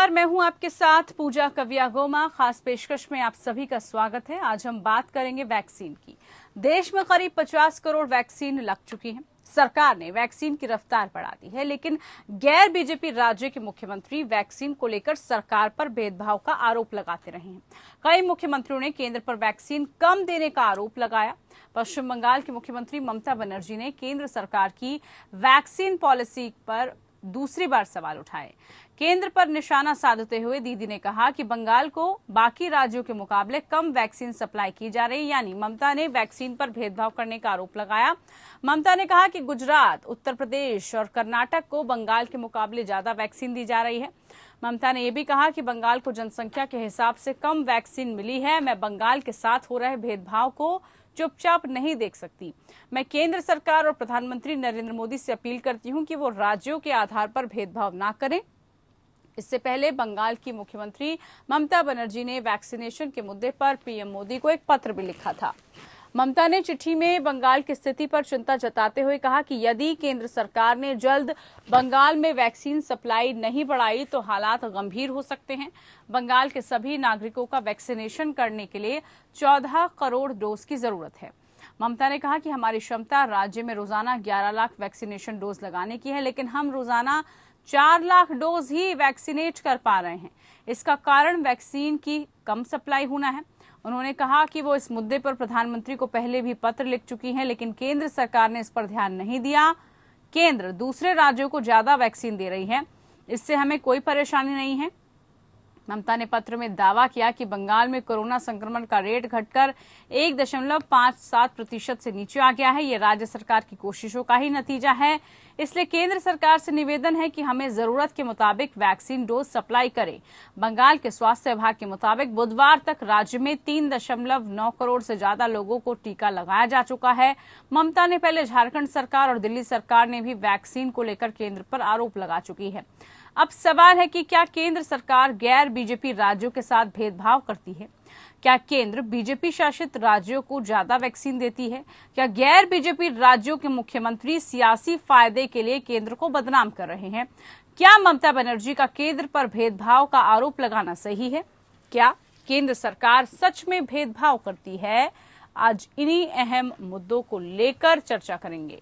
नमस्कार, मैं हूं आपके साथ पूजा कवियागोमा। खास पेशकश में आप सभी का स्वागत है। आज हम बात करेंगे वैक्सीन की। देश में करीब 50 करोड़ वैक्सीन लग चुकी हैं। सरकार ने वैक्सीन की रफ्तार बढ़ा दी है, लेकिन गैर बीजेपी राज्य के मुख्यमंत्री वैक्सीन को लेकर सरकार पर भेदभाव का आरोप लगाते रहे हैं। कई मुख्यमंत्रियों ने केंद्र पर वैक्सीन कम देने का आरोप लगाया। पश्चिम बंगाल की मुख्यमंत्री ममता बनर्जी ने केंद्र सरकार की वैक्सीन पॉलिसी पर दूसरी बार सवाल उठाए। केंद्र पर निशाना साधते हुए दीदी ने कहा कि बंगाल को बाकी राज्यों के मुकाबले कम वैक्सीन सप्लाई की जा रही, यानी ममता ने वैक्सीन पर भेदभाव करने का आरोप लगाया। ममता ने कहा कि गुजरात, उत्तर प्रदेश और कर्नाटक को बंगाल के मुकाबले ज्यादा वैक्सीन दी जा रही है। ममता ने यह भी कहा कि बंगाल को जनसंख्या के हिसाब से कम वैक्सीन मिली है। मैं बंगाल के साथ हो रहे भेदभाव को चुपचाप नहीं देख सकती। मैं केंद्र सरकार और प्रधानमंत्री नरेंद्र मोदी से अपील करती हूं कि वो राज्यों के आधार पर भेदभाव ना करें। इससे पहले बंगाल की मुख्यमंत्री ममता बनर्जी ने वैक्सीनेशन के मुद्दे पर पीएम मोदी को एक पत्र भी लिखा था। ममता ने चिट्ठी में बंगाल की स्थिति पर चिंता जताते हुए कहा कि यदि केंद्र सरकार ने जल्द बंगाल में वैक्सीन सप्लाई नहीं बढ़ाई तो हालात गंभीर हो सकते हैं। बंगाल के सभी नागरिकों का वैक्सीनेशन करने के लिए 14 करोड़ डोज की जरूरत है। ममता ने कहा कि हमारी क्षमता राज्य में रोजाना 11 लाख वैक्सीनेशन डोज लगाने की है, लेकिन हम रोजाना 4 लाख डोज ही वैक्सीनेट कर पा रहे हैं। इसका कारण वैक्सीन की कम सप्लाई होना है। उन्होंने कहा कि वो इस मुद्दे पर प्रधानमंत्री को पहले भी पत्र लिख चुकी हैं, लेकिन केंद्र सरकार ने इस पर ध्यान नहीं दिया। केंद्र दूसरे राज्यों को ज्यादा वैक्सीन दे रही है, इससे हमें कोई परेशानी नहीं है। ममता ने पत्र में दावा किया कि बंगाल में कोरोना संक्रमण का रेट घटकर 1.57% से नीचे आ गया है। ये राज्य सरकार की कोशिशों का ही नतीजा है। इसलिए केंद्र सरकार से निवेदन है कि हमें जरूरत के मुताबिक वैक्सीन डोज सप्लाई करे। बंगाल के स्वास्थ्य विभाग के मुताबिक बुधवार तक राज्य में 3.9 करोड़ से ज्यादा लोगों को टीका लगाया जा चुका है। ममता ने पहले झारखंड सरकार और दिल्ली सरकार ने भी वैक्सीन को लेकर केंद्र पर आरोप लगा चुकी है। अब सवाल है कि क्या केंद्र सरकार गैर बीजेपी राज्यों के साथ भेदभाव करती है? क्या केंद्र बीजेपी शासित राज्यों को ज्यादा वैक्सीन देती है? क्या गैर बीजेपी राज्यों के मुख्यमंत्री सियासी फायदे के लिए केंद्र को बदनाम कर रहे हैं? क्या ममता बनर्जी का केंद्र पर भेदभाव का आरोप लगाना सही है? क्या केंद्र सरकार सच में भेदभाव करती है? आज इन्हीं अहम मुद्दों को लेकर चर्चा करेंगे।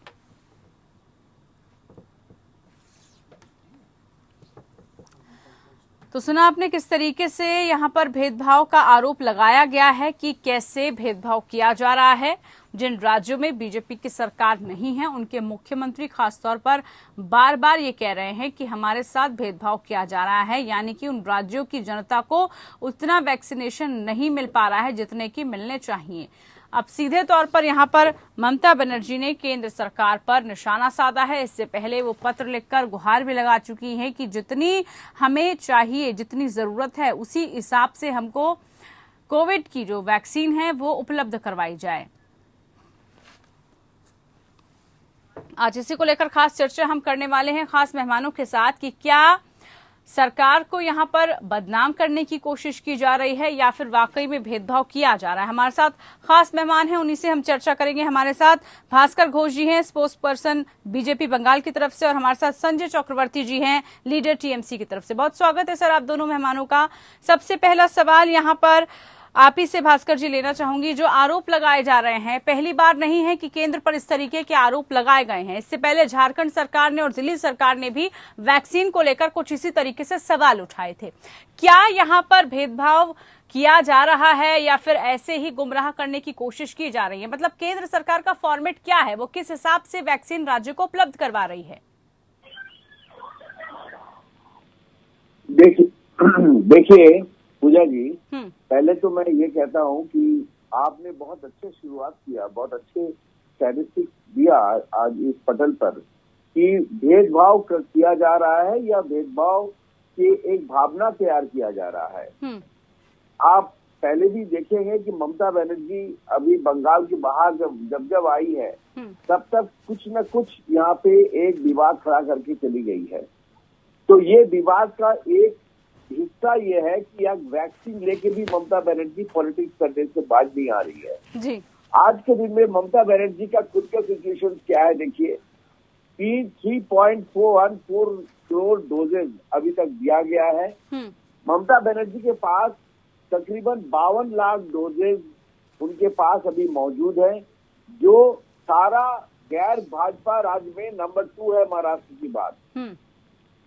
तो सुना आपने किस तरीके से यहाँ पर भेदभाव का आरोप लगाया गया है कि कैसे भेदभाव किया जा रहा है। जिन राज्यों में बीजेपी की सरकार नहीं है, उनके मुख्यमंत्री खासतौर पर बार बार ये कह रहे हैं कि हमारे साथ भेदभाव किया जा रहा है, यानी कि उन राज्यों की जनता को उतना वैक्सीनेशन नहीं मिल पा रहा है जितने की मिलने चाहिए। अब सीधे तौर पर यहाँ पर ममता बनर्जी ने केंद्र सरकार पर निशाना साधा है। इससे पहले वो पत्र लिखकर गुहार भी लगा चुकी हैं कि जितनी हमें चाहिए, जितनी जरूरत है, उसी हिसाब से हमको कोविड की जो वैक्सीन है वो उपलब्ध करवाई जाए। आज इसी को लेकर खास चर्चा हम करने वाले हैं खास मेहमानों के साथ कि क्या सरकार को यहाँ पर बदनाम करने की कोशिश की जा रही है या फिर वाकई में भेदभाव किया जा रहा है। हमारे साथ खास मेहमान हैं, उन्हीं से हम चर्चा करेंगे। हमारे साथ भास्कर घोष जी हैं, स्पोक्स पर्सन बीजेपी बंगाल की तरफ से, और हमारे साथ संजय चक्रवर्ती जी हैं, लीडर टीएमसी की तरफ से। बहुत स्वागत है सर आप दोनों मेहमानों का। सबसे पहला सवाल यहाँ पर आप ही से भास्कर जी लेना चाहूंगी। जो आरोप लगाए जा रहे हैं, पहली बार नहीं है कि केंद्र पर इस तरीके के आरोप लगाए गए हैं। इससे पहले झारखंड सरकार ने और दिल्ली सरकार ने भी वैक्सीन को लेकर कुछ इसी तरीके से सवाल उठाए थे। क्या यहाँ पर भेदभाव किया जा रहा है या फिर ऐसे ही गुमराह करने की कोशिश की जा रही है? मतलब केंद्र सरकार का फॉर्मेट क्या है, वो किस हिसाब से वैक्सीन राज्य को उपलब्ध करवा रही है? देखिए पूजा जी, पहले तो मैं ये कहता हूँ कि आपने बहुत अच्छे शुरुआत किया, बहुत अच्छे स्टैटिस्टिक्स दिया आज इस पटल पर कि भेदभाव किया जा रहा है या भेदभाव की एक भावना तैयार किया जा रहा है। आप पहले भी देखेंगे कि ममता बनर्जी अभी बंगाल के बाहर जब आई है तब तक कुछ न कुछ यहाँ पे एक विवाद खड़ा करके चली गई है। तो ये विवाद का एक हिस्सा ये है कि अब वैक्सीन लेके भी ममता बनर्जी पॉलिटिक्स करने से बाज नहीं आ रही है जी। आज के दिन में ममता बनर्जी का खुद का सिचुएशन क्या है देखिए, 3.414 करोड़ डोजेज अभी तक दिया गया है। ममता बनर्जी के पास तकरीबन 52 लाख डोजेज उनके पास अभी मौजूद है, जो सारा गैर भाजपा राज्य में नंबर 2 है महाराष्ट्र की बात।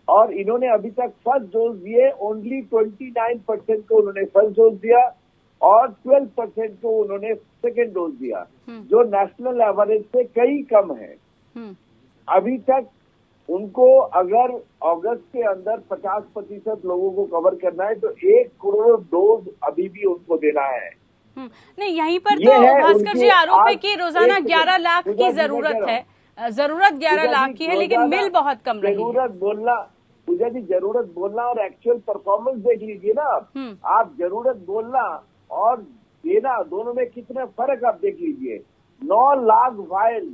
और इन्होंने अभी तक फर्स्ट डोज दिए, ओनली 29% को उन्होंने फर्स्ट डोज दिया और 12% को उन्होंने सेकेंड डोज दिया, जो नेशनल एवरेज से कई कम है। अभी तक उनको अगर अगस्त के अंदर 50% लोगों को कवर करना है तो 1 करोड़ डोज अभी भी उनको देना है। नहीं, यहीं पर तो भास्कर जी आरोप है कि रोजाना 11 लाख की जरूरत है, जरूरत 11 लाख की है, लेकिन मिल बहुत कम रही है। जरूरत बोलना पूजा जी, जरूरत बोलना और एक्चुअल परफॉर्मेंस देख लीजिए ना आप। जरूरत बोलना और देना दोनों में कितना फर्क आप देख लीजिए। 9 लाख वायल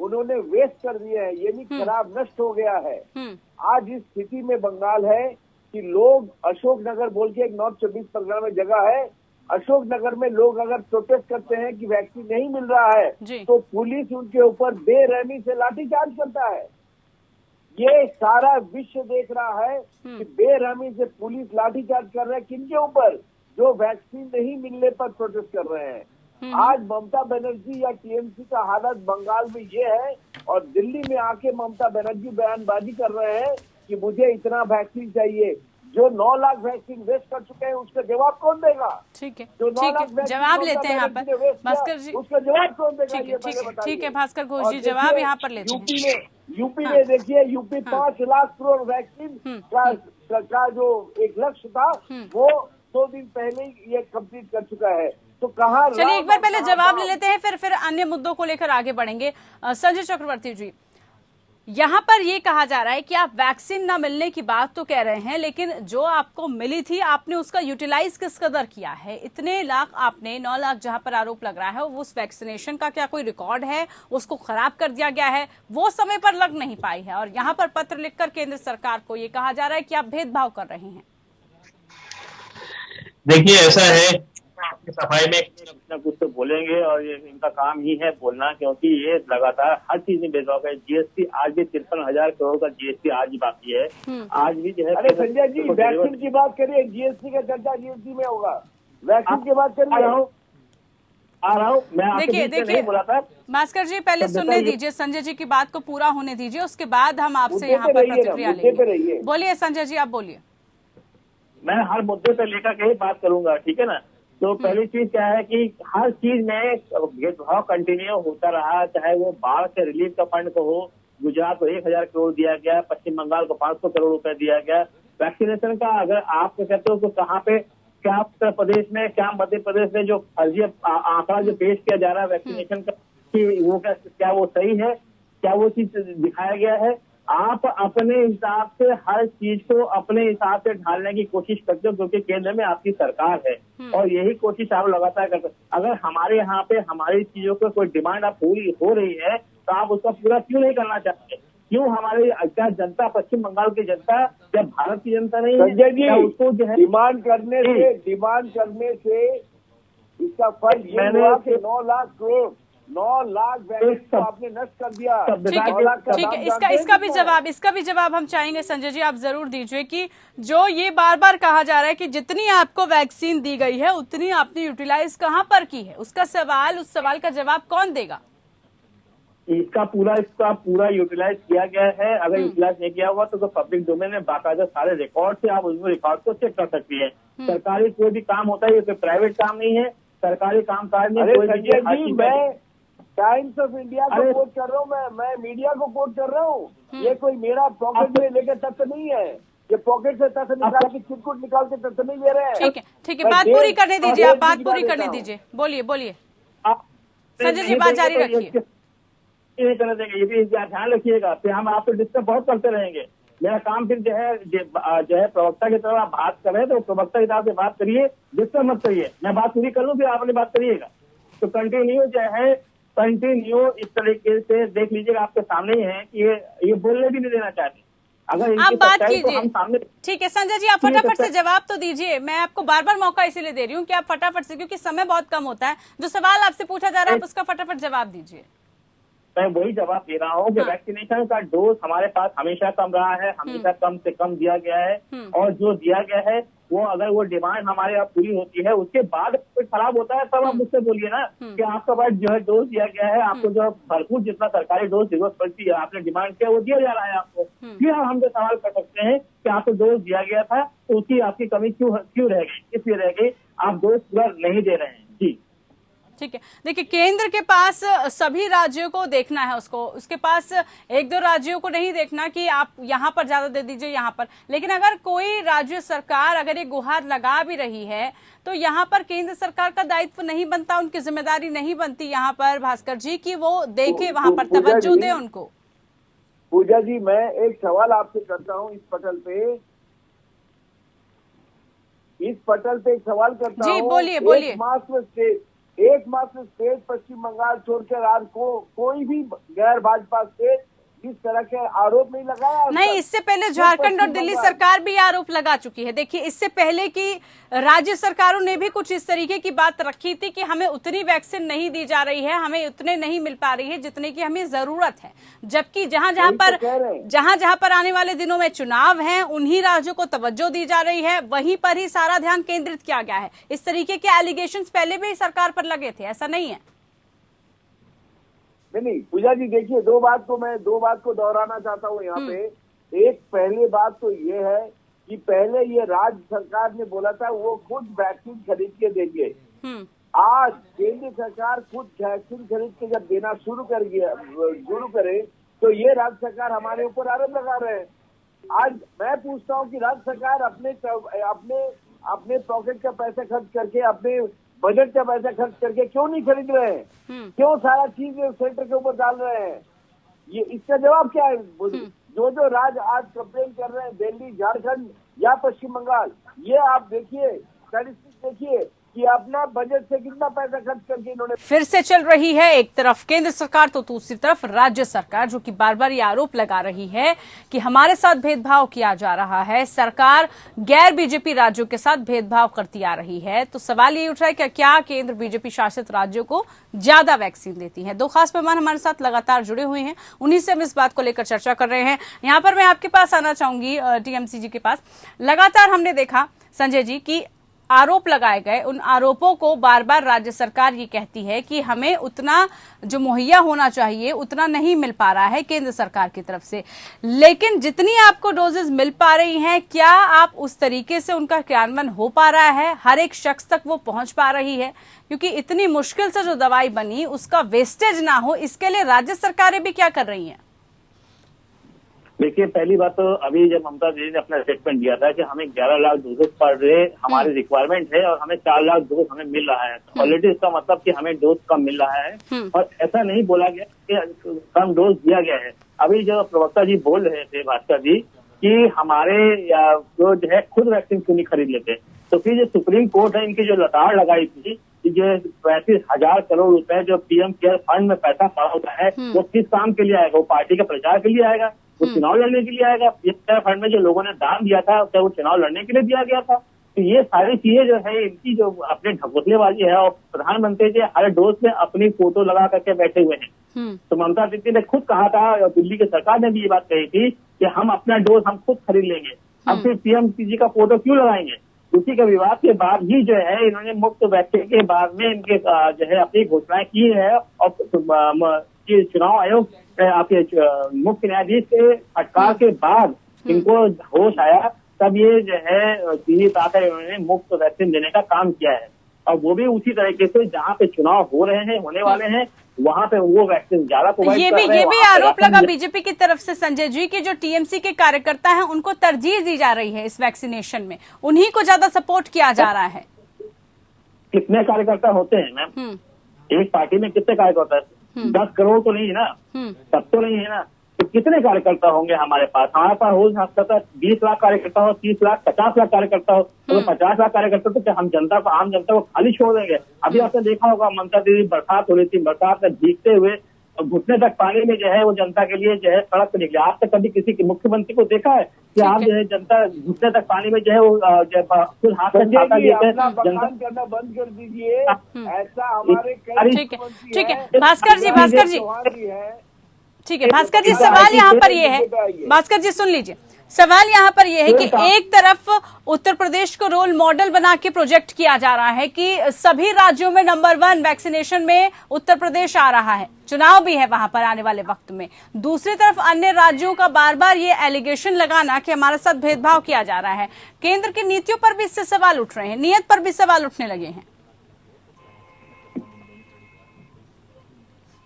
उन्होंने वेस्ट कर दिए हैं, ये भी खराब नष्ट हो गया है। आज इस स्थिति में बंगाल है कि लोग अशोकनगर बोल के एक नॉर्थ 24 परगना में जगह है, अशोकनगर में लोग अगर प्रोटेस्ट करते हैं कि वैक्सीन नहीं मिल रहा है तो पुलिस उनके ऊपर बेरहमी से लाठीचार्ज करता है। ये सारा विश्व देख रहा है कि बेरहमी से पुलिस लाठीचार्ज कर रहा है किनके ऊपर, जो वैक्सीन नहीं मिलने पर प्रोटेस्ट कर रहे हैं। आज ममता बनर्जी या टीएमसी का हालत बंगाल में ये है, और दिल्ली में आके ममता बनर्जी बयानबाजी कर रहे हैं कि मुझे इतना वैक्सीन चाहिए। जो 9 लाख वैक्सीन वेस्ट कर चुके हैं उसका जवाब कौन देगा? ठीक है, जो 9 लाख जवाब लेते हैं यहाँ पर भास्कर जी, उसका जवाब कौन देगा? ठीक है भास्कर घोष जी, जवाब यहाँ पर लेते हैं। यूपी में देखिए, यूपी 5 लाख करोड़ वैक्सीन का जो एक लक्ष्य था वो 2 दिन पहले ही ये कंप्लीट कर चुका है। तो कहाँ, चलिए एक बार पहले जवाब ले लेते हैं, फिर अन्य मुद्दों को लेकर आगे बढ़ेंगे। संजय चक्रवर्ती जी, यहाँ पर ये कहा जा रहा है कि आप वैक्सीन न मिलने की बात तो कह रहे हैं, लेकिन जो आपको मिली थी आपने उसका यूटिलाइज किस कदर किया है? इतने लाख आपने 9 लाख जहां पर आरोप लग रहा है, उस वैक्सीनेशन का क्या कोई रिकॉर्ड है? उसको खराब कर दिया गया है, वो समय पर लग नहीं पाई है, और यहाँ पर पत्र लिखकर केंद्र सरकार को ये कहा जा रहा है कि आप भेदभाव कर रहे हैं। देखिए ऐसा है, आपकी सफाई में कुछ न कुछ तो बोलेंगे और ये इनका काम ही है बोलना, क्योंकि ये लगातार हर चीज में भेदभाव है। जीएसटी आज भी 53,000 करोड़ का जीएसटी आज भी बाकी है। आज भी जो है, अरे संजय जी वैक्सीन की बात करिए, जीएसटी का चर्चा जीएसटी में होगा, वैक्सीन की बात करिए। आ रहा हूँ मैं, देखिए नहीं बोला था भास्कर जी, पहले सुनने दीजिए, संजय जी की बात को पूरा होने दीजिए, उसके बाद हम आपसे यहाँ पर प्रतिक्रिया लेंगे। बोलिए संजय जी, आप बोलिए। मैं हर मुद्दे पर लेकर के ही बात करूंगा, ठीक है ना। तो पहली चीज क्या है कि हर चीज में भेदभाव कंटिन्यू होता रहा, चाहे वो बाढ़ से रिलीफ का फंड को हो, गुजरात को 1000 करोड़ दिया गया, पश्चिम बंगाल को 500 करोड़ रुपए दिया गया। वैक्सीनेशन का अगर आप कहते हो तो कहाँ पे, क्या उत्तर प्रदेश में, क्या मध्य प्रदेश में जो फर्जी आंकड़ा जो पेश किया जा रहा है वैक्सीनेशन का, कि वो क्या वो सही है, क्या वो चीज दिखाया गया है? आप अपने हिसाब से हर चीज को अपने हिसाब से ढालने की कोशिश करते हो, क्योंकि केंद्र में आपकी सरकार है और यही कोशिश आप लगातार करते हो। अगर हमारे यहाँ पे हमारी चीजों को कोई डिमांड आप पूरी हो रही है तो आप उसका पूरा क्यों नहीं करना चाहते? क्यों हमारी क्या जनता, पश्चिम बंगाल की जनता, क्या भारत की जनता नहीं है उसको जो है डिमांड करने से इसका फर्क ये हुआ कि 9 लाख करोड़ 9 लाख वैक्सीन को आपने नष्ट कर दिया। ठीक है, इसका भी जवाब हम चाहेंगे संजय जी, आप जरूर दीजिए कि जो ये बार बार कहा जा रहा है कि जितनी आपको वैक्सीन दी गई है उतनी आपने यूटिलाइज कहाँ पर की है, उस सवाल का जवाब कौन देगा? इसका पूरा यूटिलाइज किया गया है। अगर यूटिलाइज नहीं किया हुआ तो पब्लिक डोमेन में बाकायदा सारे रिकॉर्ड से आप उसमें रिकॉर्ड को चेक कर सकती है। सरकारी कोई भी काम होता है, ये कोई प्राइवेट काम नहीं है, सरकारी काम काज में कोई मैं टाइम्स ऑफ इंडिया को कोट कर रहा हूँ, मैं मीडिया को कोट कर रहा हूँ। ये कोई मेरा पॉकेट में लेकर तथ्य नहीं है, ये पॉकेट से तथ्य निकाल के चिटकुट निकाल के तथ्य नहीं दे रहे हैं। ठीक है, बात पूरी करने दीजिए, आप बात पूरी करने दीजिए, बोलिए संजय जी, बात जारी रखिए। नहीं करने देंगे, ये भी ध्यान रखिएगा, फिर हम आपको डिस्टर्ब बहुत करते रहेंगे। मेरा काम फिर जो है प्रवक्ता की तरह आप बात कर रहे हैं तो प्रवक्ता के हिसाब से बात करिए, डिस्टर्ब मत करिए। मैं बात पूरी कर लूँ फिर आपने बात करिएगा। तो कंटिन्यू इस तरीके से देख लीजिएगा, आपके सामने ही है कि ये बोलने भी नहीं देना चाहते। अगर आप बात कीजिए, ठीक है संजय जी, आप फटाफट से जवाब तो दीजिए। मैं आपको बार बार मौका इसीलिए दे रही हूँ कि आप फटाफट से, क्योंकि समय बहुत कम होता है, जो सवाल आपसे पूछा जा रहा है आप उसका फटाफट जवाब दीजिए। मैं वही जवाब दे रहा हूँ कि वैक्सीनेशन का डोज हमारे पास हमेशा कम रहा है, हमेशा कम से कम दिया गया है। और जो दिया गया है वो अगर वो डिमांड हमारे यहाँ पूरी होती है उसके बाद कुछ खराब होता है तब आप मुझसे बोलिए ना कि आपका पास जो है डोज दिया गया है, आपको जो भरपूर जितना सरकारी डोज जरूरत पड़ती है, आपने डिमांड किया वो दिया जा रहा है आपको। फिर हम हमसे सवाल कर सकते हैं कि आपको डोज दिया गया था तो उसकी आपकी कमी क्यों रह गई, इसलिए रह गई आप डोज पूरा नहीं दे रहे हैं। जी ठीक है, देखिए केंद्र के पास सभी राज्यों को देखना है, उसके पास एक दो राज्यों को नहीं देखना कि आप यहाँ पर ज्यादा दे दीजिए यहाँ पर। लेकिन अगर कोई राज्य सरकार अगर ये गुहार लगा भी रही है तो यहाँ पर केंद्र सरकार का दायित्व नहीं बनता, उनकी जिम्मेदारी नहीं बनती यहाँ पर भास्कर जी की वो देखे वहां पर तवज्जो दे उनको। पूजा जी मैं एक सवाल आपसे करता हूँ इस पटल पे एक सवाल करता हूँ। जी बोलिए। एकमात्र स्टेट पश्चिम बंगाल छोड़कर आज कोई भी गैर भाजपा स्टेट इस तरह के आरोप नहीं लगाया। नहीं, इससे पहले झारखंड और दिल्ली सरकार भी आरोप लगा चुकी है। देखिए इससे पहले की राज्य सरकारों ने भी कुछ इस तरीके की बात रखी थी कि हमें उतनी वैक्सीन नहीं दी जा रही है, हमें उतने नहीं मिल पा रही है जितने की हमें जरूरत है। जबकि जहां जहां पर आने वाले दिनों में चुनाव है उन्हीं राज्यों को तवज्जो दी जा रही है, वहीं पर ही सारा ध्यान केंद्रित किया गया है। इस तरीके के एलिगेशंस पहले भी सरकार पर लगे थे, ऐसा नहीं है। नहीं पूजा जी देखिए दो बात को दोहराना चाहता हूँ यहाँ पे। एक पहली बात तो ये है कि पहले ये राज्य सरकार ने बोला था वो खुद वैक्सीन खरीद के देंगे। आज केंद्र सरकार खुद वैक्सीन खरीद के जब देना शुरू करे तो ये राज्य सरकार हमारे ऊपर आरोप लगा रहे हैं। आज मैं पूछता हूँ कि राज्य सरकार अपने पॉकेट का पैसा खर्च करके, अपने बजट का पैसा खर्च करके क्यों नहीं खरीद रहे हैं? क्यों सारा चीज सेंटर के ऊपर डाल रहे हैं? ये इसका जवाब क्या है? जो राज्य आज कंप्लेन कर रहे हैं, दिल्ली, झारखंड या पश्चिम बंगाल, ये आप देखिए स्टैटिस्टिक्स देखिए कि अपना बजट से कितना पैसा खर्च करके इन्होंने। फिर से चल रही है एक तरफ केंद्र सरकार तो दूसरी तरफ राज्य सरकार, जो कि बार बार ये आरोप लगा रही है कि हमारे साथ भेदभाव किया जा रहा है, सरकार गैर बीजेपी राज्यों के साथ भेदभाव करती आ रही है। तो सवाल ये उठ रहा है कि क्या केंद्र बीजेपी शासित राज्यों को ज्यादा वैक्सीन देती है? दो खास मेहमान हमारे साथ लगातार जुड़े हुए हैं, उन्हीं से हम इस बात को लेकर चर्चा कर रहे हैं। यहाँ पर मैं आपके पास आना चाहूंगी, टीएमसी जी के पास। लगातार हमने देखा संजय जी की आरोप लगाए गए, उन आरोपों को बार बार राज्य सरकार ये कहती है कि हमें उतना जो मुहैया होना चाहिए उतना नहीं मिल पा रहा है केंद्र सरकार की तरफ से। लेकिन जितनी आपको डोजेज मिल पा रही हैं, क्या आप उस तरीके से उनका क्रियान्वयन हो पा रहा है, हर एक शख्स तक वो पहुंच पा रही है? क्योंकि इतनी मुश्किल से जो दवाई बनी उसका वेस्टेज ना हो, इसके लिए राज्य सरकारें भी क्या कर रही हैं? देखिए पहली बात तो अभी जब ममता दीदी ने अपना स्टेटमेंट दिया था कि हमें 11 लाख डोजेस पर डे हमारी रिक्वायरमेंट है और हमें 4 लाख डोज हमें मिल रहा है, ऑलरेडी इसका मतलब कि हमें डोज कम मिल रहा है। और ऐसा नहीं बोला गया कि कम डोज दिया गया है। अभी जो प्रवक्ता जी बोल रहे थे भास्कर जी कि हमारे जो है खुद वैक्सीन क्यों नहीं खरीद लेते, तो फिर जो सुप्रीम कोर्ट है इनकी जो लताड़ लगाई थी कि जो 35,000 करोड़ रुपए जो पीएम केयर फंड में पैसा पड़ा होता है वो किस काम के लिए आएगा? वो पार्टी के प्रचार के लिए आएगा, वो चुनाव लड़ने के लिए आएगा? पीएम केयर फंड में जो लोगों ने दान दिया था क्या वो चुनाव लड़ने के लिए दिया गया था? तो ये सारी चीजें जो है इनकी जो अपने ढकोसलेबाजी है, और प्रधानमंत्री जी हर डोज में अपनी फोटो लगा करके बैठे हुए हैं। तो ममता दीदी ने खुद कहा था और दिल्ली की सरकार ने भी ये बात कही थी कि हम अपना डोज हम खुद खरीद लेंगे, हम फिर पीएम जी का फोटो क्यों लगाएंगे? उसी के विवाद के बाद ही जो है इन्होंने मुफ्त वैक्सीन के बाद में इनके जो है अपनी घोषणाएं की है। और चुनाव आयोग आपके मुख्य न्यायाधीश के फटकार के बाद इनको होश आया, तब ये जो है चीनी ताकर इन्होंने मुफ्त वैक्सीन देने का काम किया है। और वो भी उसी तरीके से जहाँ पे चुनाव हो रहे हैं, होने वाले हैं, वहाँ पे वो वैक्सीन ज्यादा प्रोवाइड कर रहे हैं। ये भी आरोप लगा बीजेपी की तरफ से संजय जी की जो टीएमसी के कार्यकर्ता हैं उनको तरजीह दी जा रही है इस वैक्सीनेशन में, उन्हीं को ज्यादा सपोर्ट किया जा रहा है। कितने कार्यकर्ता होते हैं मैम? एक पार्टी में कितने कार्यकर्ता है? 10 करोड़ तो नहीं है ना, सब तो नहीं है ना। तो कितने कार्यकर्ता होंगे हमारे पास? हमारे पास हो सकता है 20 लाख कार्यकर्ता हो, 30 लाख, 50 लाख कार्यकर्ता हो। तो 50 लाख कार्यकर्ता तो हम जनता को, आम जनता को खाली छोड़ देंगे? अभी आपने देखा होगा ममता दीदी बरसात हो रही थी, बरसात में भीगते हुए घुटने तक पानी में जो है वो जनता के लिए जो है सड़क पर निकले। आज तक कभी किसी मुख्यमंत्री को देखा है कि आप जो है जनता घुटने तक पानी में जो है वो खुद हाथ से छाता लेते हैं? जनता करना बंद कर दीजिए, ऐसा हमारे कई ठीक है भास्कर जी ठीक है भास्कर जी, सवाल यहाँ पर ये है, भास्कर जी सुन लीजिए, सवाल यहाँ पर यह है कि एक तरफ उत्तर प्रदेश को रोल मॉडल बना के प्रोजेक्ट किया जा रहा है कि सभी राज्यों में नंबर 1 वैक्सीनेशन में उत्तर प्रदेश आ रहा है, चुनाव भी है वहां पर आने वाले वक्त में। दूसरी तरफ अन्य राज्यों का बार बार ये एलिगेशन लगाना कि हमारे साथ भेदभाव किया जा रहा है। केंद्र की नीतियों पर भी इससे सवाल उठ रहे हैं, नियत पर भी सवाल उठने लगे हैं।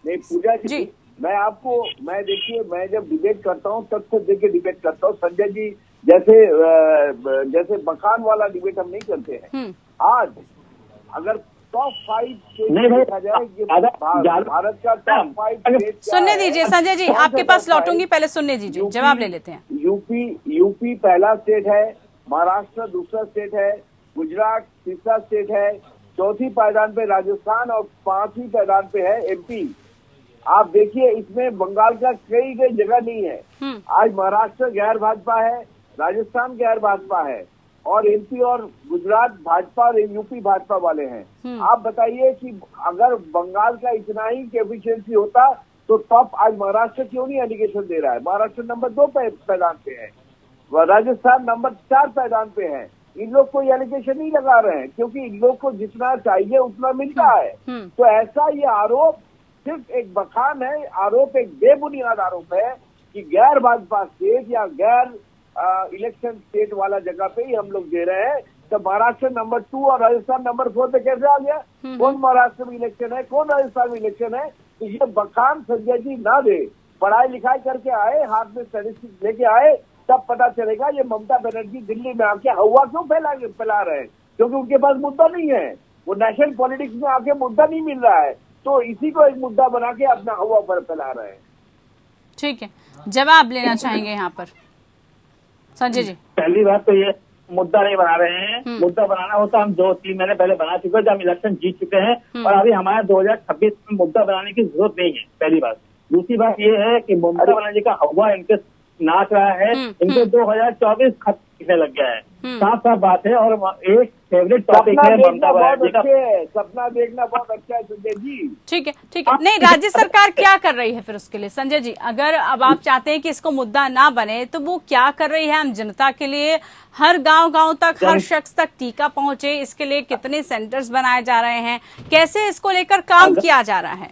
नहीं पूजा जी, मैं देखिए, मैं जब डिबेट करता हूँ तब से देख के डिबेट करता हूँ। संजय जी जैसे मकान वाला डिबेट हम नहीं करते हैं। आज अगर टॉप 5 स्टेट देखा जाए, भारत का टॉप 5 स्टेट सुनने दीजिए संजय जी, आपके पास लौटूंगी, पहले सुनने दीजिए, जवाब ले लेते हैं। यूपी पहला स्टेट है, महाराष्ट्र दूसरा स्टेट है, गुजरात तीसरा स्टेट है, चौथी पायदान पे राजस्थान और 5वीं पायदान पे है एमपी। आप देखिए इसमें बंगाल का कई जगह नहीं है। आज महाराष्ट्र गैर भाजपा है, राजस्थान गैर भाजपा है और एमपी और गुजरात भाजपा और यूपी भाजपा वाले हैं। आप बताइए कि अगर बंगाल का इतना ही एफिशिएंसी होता तो टॉप आज महाराष्ट्र क्यों नहीं एलिगेशन दे रहा है? महाराष्ट्र नंबर 2 पायदान पे है, राजस्थान नंबर 4 पायदान पे है। इन लोग कोई एलिगेशन नहीं लगा रहे हैं क्योंकि इन लोग को जितना चाहिए उतना मिलता है। तो ऐसा ये आरोप सिर्फ एक बखान है, आरोप एक बेबुनियाद आरोप है कि गैर भाजपा स्टेट या गैर इलेक्शन स्टेट वाला जगह पे ही हम लोग दे रहे हैं। तो महाराष्ट्र नंबर 2 और राजस्थान नंबर 4 पे कैसे आ गया? कौन महाराष्ट्र में इलेक्शन है, कौन राजस्थान में इलेक्शन है? तो ये बखान संजय जी ना दे, पढ़ाई लिखाई करके आए, हाथ में स्टैटिस्टिक्स लेके आए, तब पता चलेगा ये ममता बनर्जी दिल्ली में आके हवा क्यों फैला रहे हैं, क्योंकि उनके पास मुद्दा नहीं है। वो नेशनल पॉलिटिक्स में आके मुद्दा नहीं मिल रहा है, तो इसी को एक मुद्दा बना के अपना हवा पर फैला रहे हैं। ठीक है, जवाब लेना चाहेंगे यहाँ पर संजय जी। पहली बात तो ये मुद्दा नहीं बना रहे हैं, मुद्दा बनाना होता हम 2-3 महीने पहले बना चुके हैं जब हम इलेक्शन जीत चुके हैं और अभी हमारे 2026 में मुद्दा बनाने की जरूरत नहीं है, पहली बात। दूसरी बात ये है कि ममता बनर्जी का हवा इनके नाच रहा है, इनको 2024 खत्म दिखने लग गया है, साफ साफ बात है। और एक फेवरेट टॉपिक है ममता बनर्जी का, सपना देखना बहुत अच्छा है संजय जी। ठीक है नहीं, राज्य सरकार क्या कर रही है फिर उसके लिए संजय जी? अगर अब आप चाहते हैं कि इसको मुद्दा ना बने तो वो क्या कर रही है आम जनता के लिए? हर गांव तक, हर शख्स तक टीका पहुंचे, इसके लिए कितने सेंटर्स बनाए जा रहे हैं, कैसे इसको लेकर काम किया जा रहा है?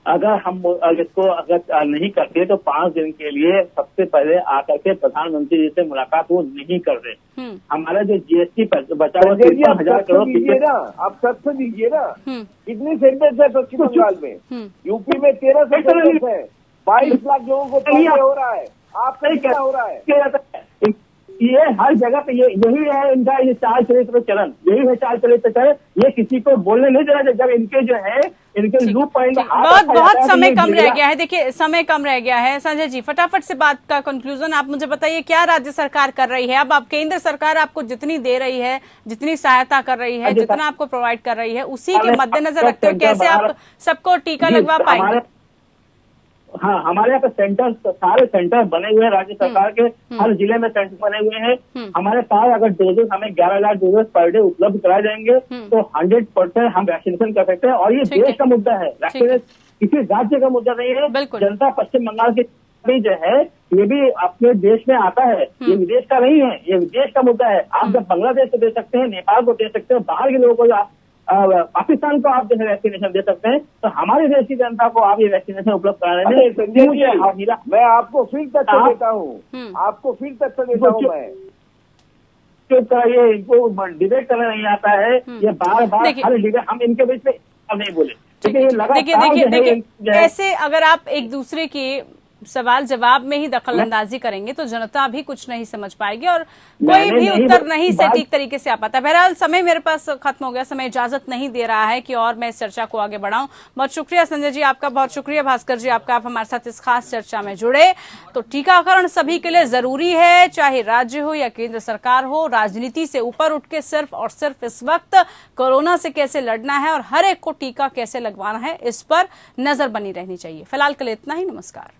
अगर हम इसको अगर नहीं करते तो 5 दिन के लिए सबसे पहले आकर के प्रधानमंत्री जी से मुलाकात वो नहीं कर रहे। हमारा जो जीएसटी बचा हुआ 53,000 करोड़ दीजिए ना, आप सच दीजिए ना, कितने सेंटर्स है पश्चिम बंगाल में? यूपी में 13 सेंटर्स है, 22 लाख लोगों को पहले हो रहा है। आप सही क्या हो रहा है? ये हर जगह पे यही है इनका, ये चाल चरित्र चलन, यही है चाल चरित्र चलन। ये किसी को बोलने नहीं देना जब इनके जो है इनके लूप पॉइंट बहुत समय कम रह गया है। देखिए समय कम रह गया है संजय जी, फटाफट से बात का कंक्लूजन आप मुझे बताइए, क्या राज्य सरकार कर रही है? अब आप केंद्र सरकार आपको जितनी दे रही है, जितनी सहायता कर रही है, जितना आपको प्रोवाइड कर रही है, उसी के मद्देनजर रखते हुए कैसे आप सबको टीका लगवा पाएंगे? हाँ, हमारे यहाँ पे सेंटर, सारे सेंटर बने हुए हैं राज्य सरकार के, हर जिले में सेंटर बने हुए हैं। हमारे पास अगर डोजेस हमें 11,000 डोजेस पर डे उपलब्ध कराए जाएंगे तो 100% हम वैक्सीनेशन कर सकते हैं। और ये देश का मुद्दा है, वैक्सीनेशन किसी राज्य का मुद्दा नहीं है। जनता पश्चिम बंगाल की भी जो है ये भी अपने देश में आता है, ये विदेश का नहीं है, ये विदेश का मुद्दा है। आप जब बांग्लादेश को दे सकते हैं, नेपाल को दे सकते हैं, बाहर के लोगों को, पाकिस्तान को आप जो है वैक्सीनेशन दे सकते हैं, तो हमारे देश की जनता को आप ये वैक्सीनेशन उपलब्ध कराने में मैं आपको फिर तथ्य देता हूँ, मैं चुप कराइए, इनको डिबेट करना नहीं आता है, ये बार हर डिबेट हम इनके बीच में नहीं बोले। देखिए ऐसे अगर आप एक दूसरे की सवाल जवाब में ही दखल अंदाजी करेंगे तो जनता भी कुछ नहीं समझ पाएगी और कोई भी उत्तर नहीं सटीक तरीके से आ पाता। बहरहाल समय मेरे पास खत्म हो गया, समय इजाजत नहीं दे रहा है कि और मैं इस चर्चा को आगे बढ़ाऊं। बहुत शुक्रिया संजय जी आपका, बहुत शुक्रिया भास्कर जी आपका, आप हमारे साथ इस खास चर्चा में जुड़े। तो टीकाकरण सभी के लिए जरूरी है, चाहे राज्य हो या केंद्र सरकार हो। राजनीति से ऊपर उठ के सिर्फ और सिर्फ इस वक्त कोरोना से कैसे लड़ना है और हर एक को टीका कैसे लगवाना है, इस पर नजर बनी रहनी चाहिए। फिलहाल के लिए इतना ही, नमस्कार।